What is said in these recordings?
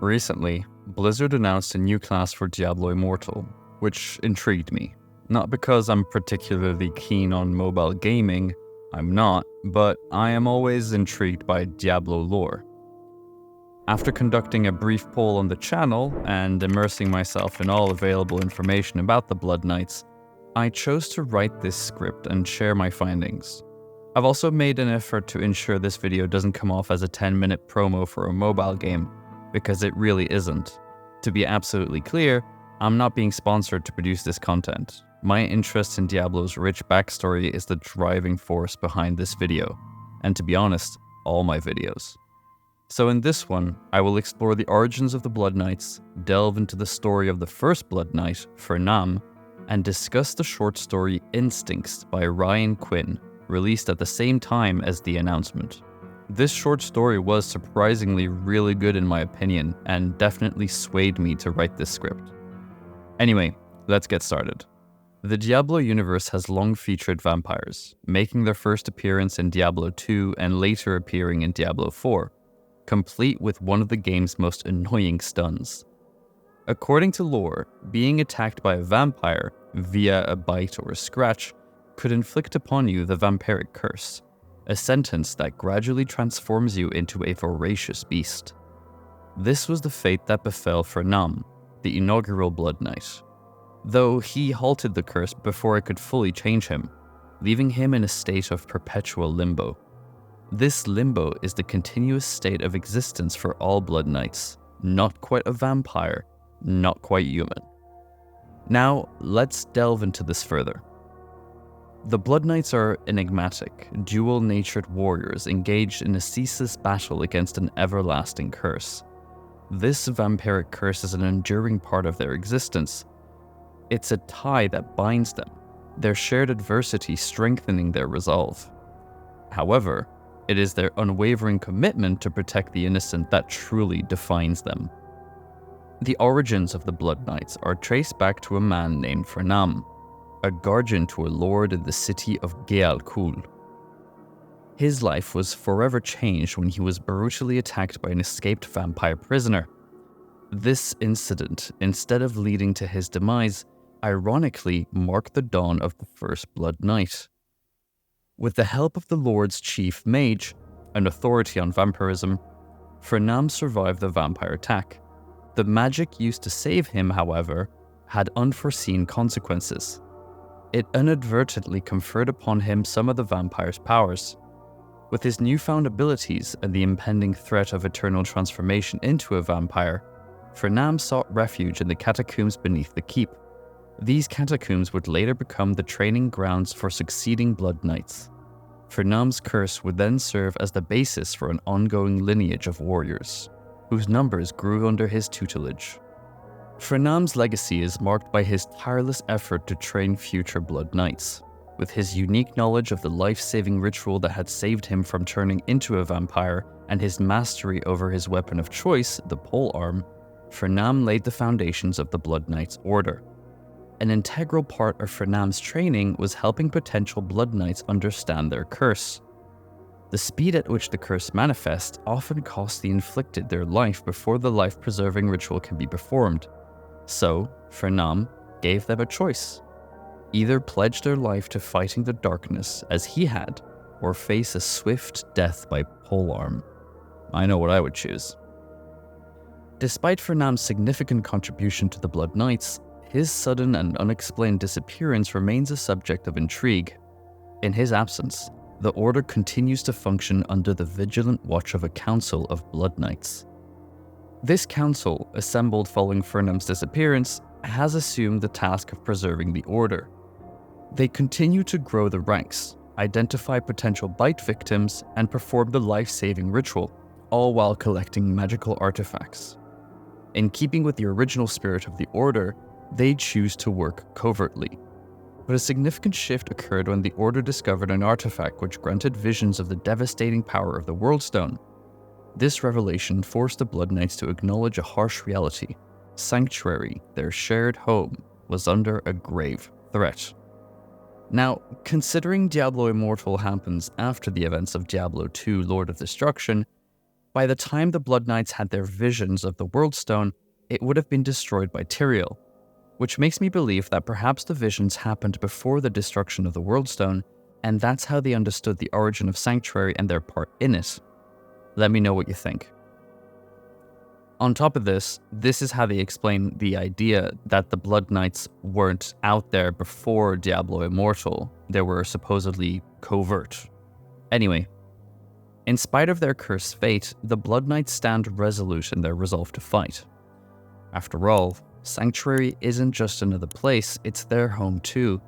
Recently, Blizzard announced a new class for Diablo Immortal, which intrigued me. Not because I'm particularly keen on mobile gaming, I'm not, but I am always intrigued by Diablo lore. After conducting a brief poll on the channel and immersing myself in all available information about the Blood Knights, I chose to write this script and share my findings. I've also made an effort to ensure this video doesn't come off as a 10-minute promo for a mobile game, because it really isn't. To be absolutely clear, I'm not being sponsored to produce this content. My interest in Diablo's rich backstory is the driving force behind this video, and to be honest, all my videos. So in this one, I will explore the origins of the Blood Knights, delve into the story of the first Blood Knight, Fernam, and discuss the short story Instincts by Ryan Quinn, released at the same time as the announcement. This short story was surprisingly really good in my opinion, and definitely swayed me to write this script. Anyway, let's get started. The Diablo universe has long featured vampires, making their first appearance in Diablo 2 and later appearing in Diablo 4, complete with one of the game's most annoying stuns. According to lore, being attacked by a vampire via a bite or a scratch could inflict upon you the vampiric curse, a sentence that gradually transforms you into a voracious beast. This was the fate that befell Fernam, the inaugural Blood Knight, though he halted the curse before it could fully change him, leaving him in a state of perpetual limbo. This limbo is the continuous state of existence for all Blood Knights, not quite a vampire, not quite human. Now, let's delve into this further. The Blood Knights are enigmatic, dual-natured warriors engaged in a ceaseless battle against an everlasting curse. This vampiric curse is an enduring part of their existence. It's a tie that binds them, their shared adversity strengthening their resolve. However, it is their unwavering commitment to protect the innocent that truly defines them. The origins of the Blood Knights are traced back to a man named Fernam, a guardian to a lord in the city of Geal-Kul. His life was forever changed when he was brutally attacked by an escaped vampire prisoner. This incident, instead of leading to his demise, ironically marked the dawn of the first Blood Knight. With the help of the Lord's chief mage, an authority on vampirism, Fernam survived the vampire attack. The magic used to save him, however, had unforeseen consequences. It inadvertently conferred upon him some of the vampire's powers. With his newfound abilities and the impending threat of eternal transformation into a vampire, Fernam sought refuge in the catacombs beneath the keep. These catacombs would later become the training grounds for succeeding Blood Knights. Fernam's curse would then serve as the basis for an ongoing lineage of warriors, whose numbers grew under his tutelage. Fernam's legacy is marked by his tireless effort to train future Blood Knights. With his unique knowledge of the life-saving ritual that had saved him from turning into a vampire and his mastery over his weapon of choice, the polearm, Fernam laid the foundations of the Blood Knights Order. An integral part of Fernam's training was helping potential Blood Knights understand their curse. The speed at which the curse manifests often costs the inflicted their life before the life-preserving ritual can be performed. So, Fernam gave them a choice. Either pledge their life to fighting the darkness as he had, or face a swift death by polearm. I know what I would choose. Despite Fernam's significant contribution to the Blood Knights, his sudden and unexplained disappearance remains a subject of intrigue. In his absence, the Order continues to function under the vigilant watch of a council of Blood Knights. This council, assembled following Fernam's disappearance, has assumed the task of preserving the Order. They continue to grow the ranks, identify potential bite victims, and perform the life-saving ritual, all while collecting magical artifacts. In keeping with the original spirit of the Order, they choose to work covertly. But a significant shift occurred when the Order discovered an artifact which granted visions of the devastating power of the World Stone. This revelation forced the Blood Knights to acknowledge a harsh reality. Sanctuary, their shared home, was under a grave threat. Now, considering Diablo Immortal happens after the events of Diablo 2 Lord of Destruction, By the time the Blood Knights had their visions of the World Stone, it would have been destroyed by Tyrael, which makes me believe that perhaps the visions happened before the destruction of the World Stone, and that's how they understood the origin of Sanctuary and their part in it. Let me know what you think. On top of this is how they explain the idea that the Blood Knights weren't out there before Diablo Immortal. They were supposedly covert. Anyway, in spite of their cursed fate, the Blood Knights stand resolute in their resolve to fight. After all, Sanctuary isn't just another place, it's their home too,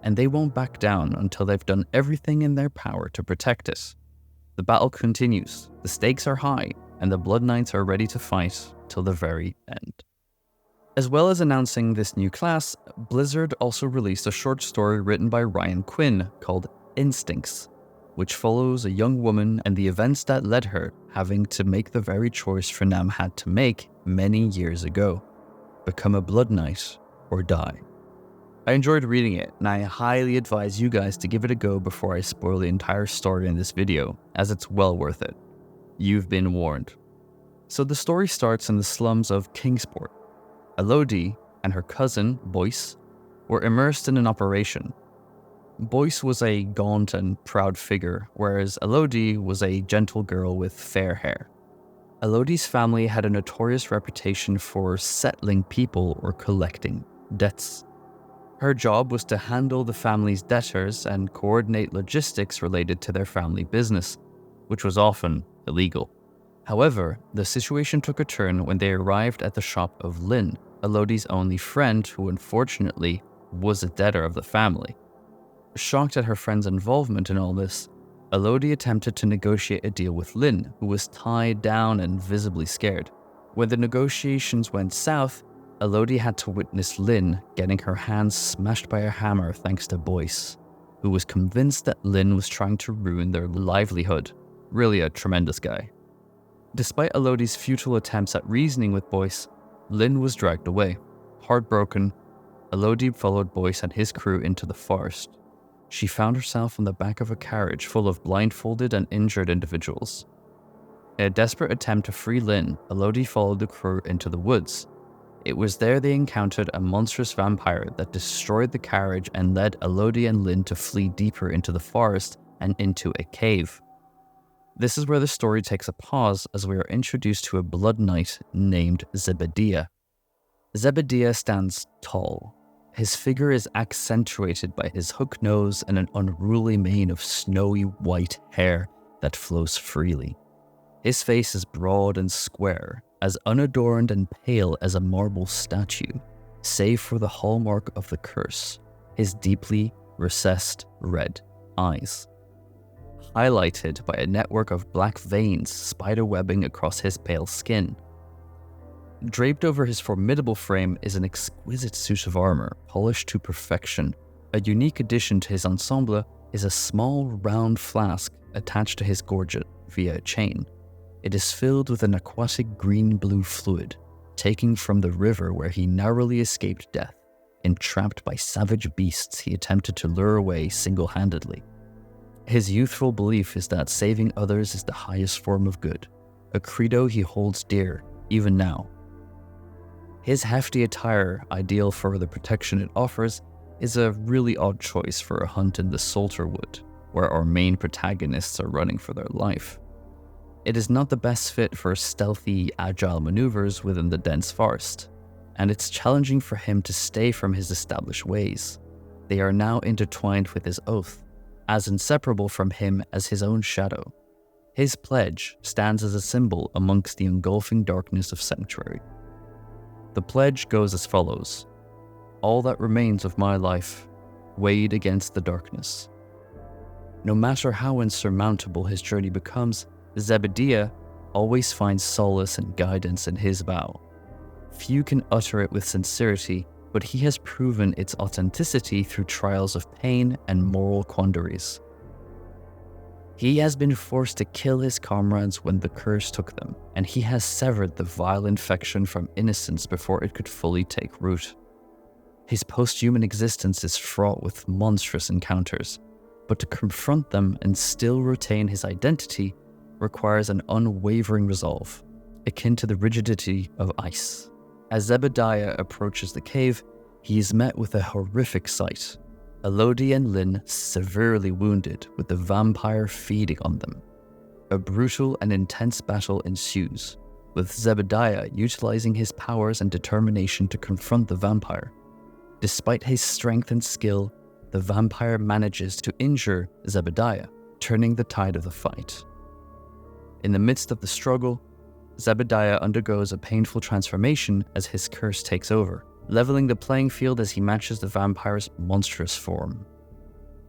and they won't back down until they've done everything in their power to protect it. The battle continues, the stakes are high, and the Blood Knights are ready to fight till the very end. As well as announcing this new class, Blizzard also released a short story written by Ryan Quinn called Instincts, which follows a young woman and the events that led her having to make the very choice Fernam had to make many years ago: become a Blood Knight or die. I enjoyed reading it, and I highly advise you guys to give it a go before I spoil the entire story in this video, as it's well worth it. You've been warned. So the story starts in the slums of Kingsport. Elodie and her cousin, Boyce, were immersed in an operation. Boyce was a gaunt and proud figure, whereas Elodie was a gentle girl with fair hair. Elodie's family had a notorious reputation for settling people or collecting debts. Her job was to handle the family's debtors and coordinate logistics related to their family business, which was often illegal. However, the situation took a turn when they arrived at the shop of Lynn, Elodie's only friend, who unfortunately was a debtor of the family. Shocked at her friend's involvement in all this, Elodie attempted to negotiate a deal with Lynn, who was tied down and visibly scared. When the negotiations went south, Elodie had to witness Lynn getting her hands smashed by a hammer thanks to Boyce, who was convinced that Lynn was trying to ruin their livelihood. Really a tremendous guy. Despite Elodie's futile attempts at reasoning with Boyce, Lynn was dragged away. Heartbroken, Elodie followed Boyce and his crew into the forest. She found herself on the back of a carriage full of blindfolded and injured individuals. In a desperate attempt to free Lynn, Elodie followed the crew into the woods. It was there they encountered a monstrous vampire that destroyed the carriage and led Elodie and Lynn to flee deeper into the forest and into a cave. This is where the story takes a pause as we are introduced to a Blood Knight named Zebediah. Zebediah stands tall. His figure is accentuated by his hook nose and an unruly mane of snowy white hair that flows freely. His face is broad and square, as unadorned and pale as a marble statue, save for the hallmark of the curse, his deeply recessed red eyes, highlighted by a network of black veins spiderwebbing across his pale skin. Draped over his formidable frame is an exquisite suit of armor, polished to perfection. A unique addition to his ensemble is a small round flask attached to his gorget via a chain. It is filled with an aquatic green-blue fluid, taken from the river where he narrowly escaped death, entrapped by savage beasts he attempted to lure away single-handedly. His youthful belief is that saving others is the highest form of good, a credo he holds dear even now. His hefty attire, ideal for the protection it offers, is a really odd choice for a hunt in the Salterwood, where our main protagonists are running for their life. It is not the best fit for stealthy, agile maneuvers within the dense forest, and it's challenging for him to stay from his established ways. They are now intertwined with his oath, as inseparable from him as his own shadow. His pledge stands as a symbol amongst the engulfing darkness of Sanctuary. The pledge goes as follows: all that remains of my life, weighed against the darkness. No matter how insurmountable his journey becomes, Zebediah always finds solace and guidance in his vow. Few can utter it with sincerity, but he has proven its authenticity through trials of pain and moral quandaries. He has been forced to kill his comrades when the curse took them, and he has severed the vile infection from innocence before it could fully take root. His post-human existence is fraught with monstrous encounters, but to confront them and still retain his identity requires an unwavering resolve, akin to the rigidity of ice. As Zebediah approaches the cave, he is met with a horrific sight. Elodie and Lynn severely wounded, with the vampire feeding on them. A brutal and intense battle ensues, with Zebediah utilizing his powers and determination to confront the vampire. Despite his strength and skill, the vampire manages to injure Zebediah, turning the tide of the fight. In the midst of the struggle, Zebediah undergoes a painful transformation as his curse takes over, leveling the playing field as he matches the vampire's monstrous form.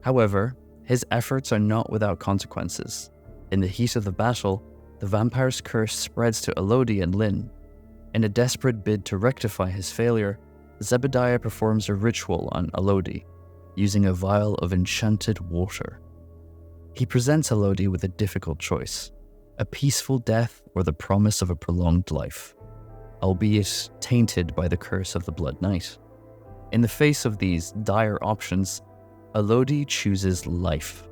However, his efforts are not without consequences. In the heat of the battle, the vampire's curse spreads to Elodie and Lynn. In a desperate bid to rectify his failure, Zebediah performs a ritual on Elodie, using a vial of enchanted water. He presents Elodie with a difficult choice: a peaceful death or the promise of a prolonged life, albeit tainted by the curse of the Blood Knight. In the face of these dire options, Elodie chooses life,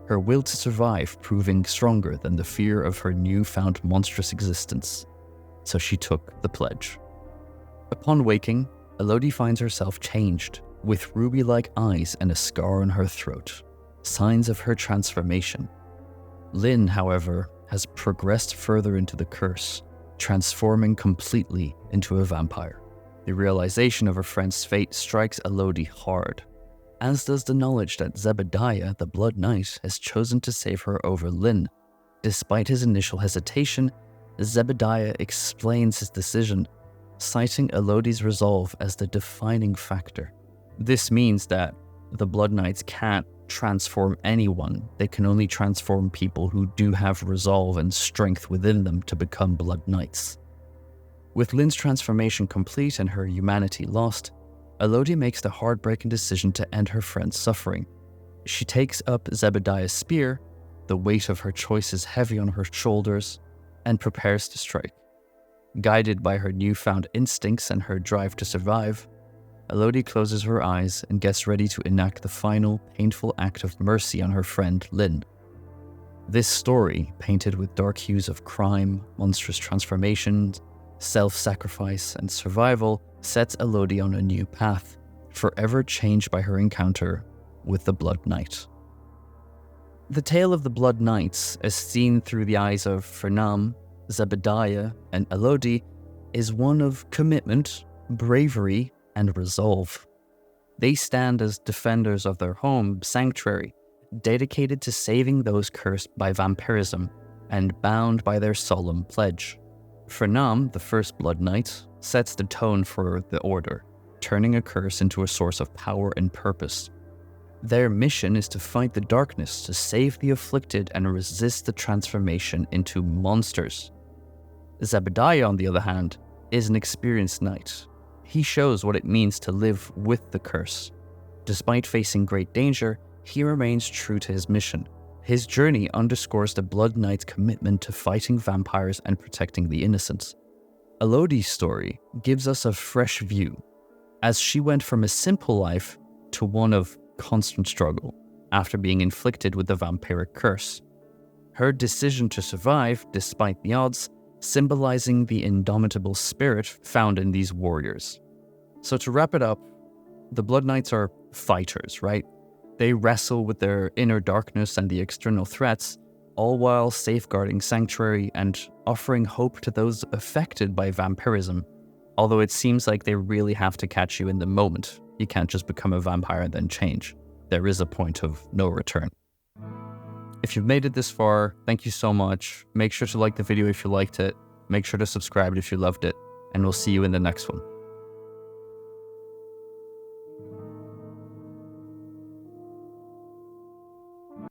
her will to survive proving stronger than the fear of her newfound monstrous existence. So she took the pledge. Upon waking, Elodie finds herself changed, with ruby-like eyes and a scar on her throat, signs of her transformation. Lynn, however, has progressed further into the curse, transforming completely into a vampire. The realization of her friend's fate strikes Elodie hard, as does the knowledge that Zebediah, the Blood Knight, has chosen to save her over Lynn. Despite his initial hesitation, Zebediah explains his decision, citing Elodie's resolve as the defining factor. This means that the Blood Knights can't transform anyone. They can only transform people who do have resolve and strength within them to become Blood Knights. With Lynn's transformation complete and her humanity lost, Elodie makes the heartbreaking decision to end her friend's suffering. She takes up Zebediah's spear, the weight of her choices heavy on her shoulders, and prepares to strike. Guided by her newfound instincts and her drive to survive, Elodie closes her eyes and gets ready to enact the final, painful act of mercy on her friend Lynn. This story, painted with dark hues of crime, monstrous transformations, self-sacrifice, and survival, sets Elodie on a new path, forever changed by her encounter with the Blood Knight. The tale of the Blood Knights, as seen through the eyes of Fernam, Zebediah, and Elodie, is one of commitment, bravery, and resolve. They stand as defenders of their home sanctuary, dedicated to saving those cursed by vampirism and bound by their solemn pledge. Fernam, the first Blood Knight, sets the tone for the Order, turning a curse into a source of power and purpose. Their mission is to fight the darkness, to save the afflicted and resist the transformation into monsters. Zebediah, on the other hand, is an experienced knight. He shows what it means to live with the curse. Despite facing great danger, he remains true to his mission. His journey underscores the Blood Knight's commitment to fighting vampires and protecting the innocent. Elodie's story gives us a fresh view, as she went from a simple life to one of constant struggle after being inflicted with the vampiric curse. Her decision to survive despite the odds, symbolizing the indomitable spirit found in these warriors. So to wrap it up, the Blood Knights are fighters, right? They wrestle with their inner darkness and the external threats, all while safeguarding sanctuary and offering hope to those affected by vampirism. Although it seems like they really have to catch you in the moment. You can't just become a vampire and then change. There is a point of no return. If you've made it this far, thank you so much. Make sure to like the video if you liked it. Make sure to subscribe if you loved it. And we'll see you in the next one.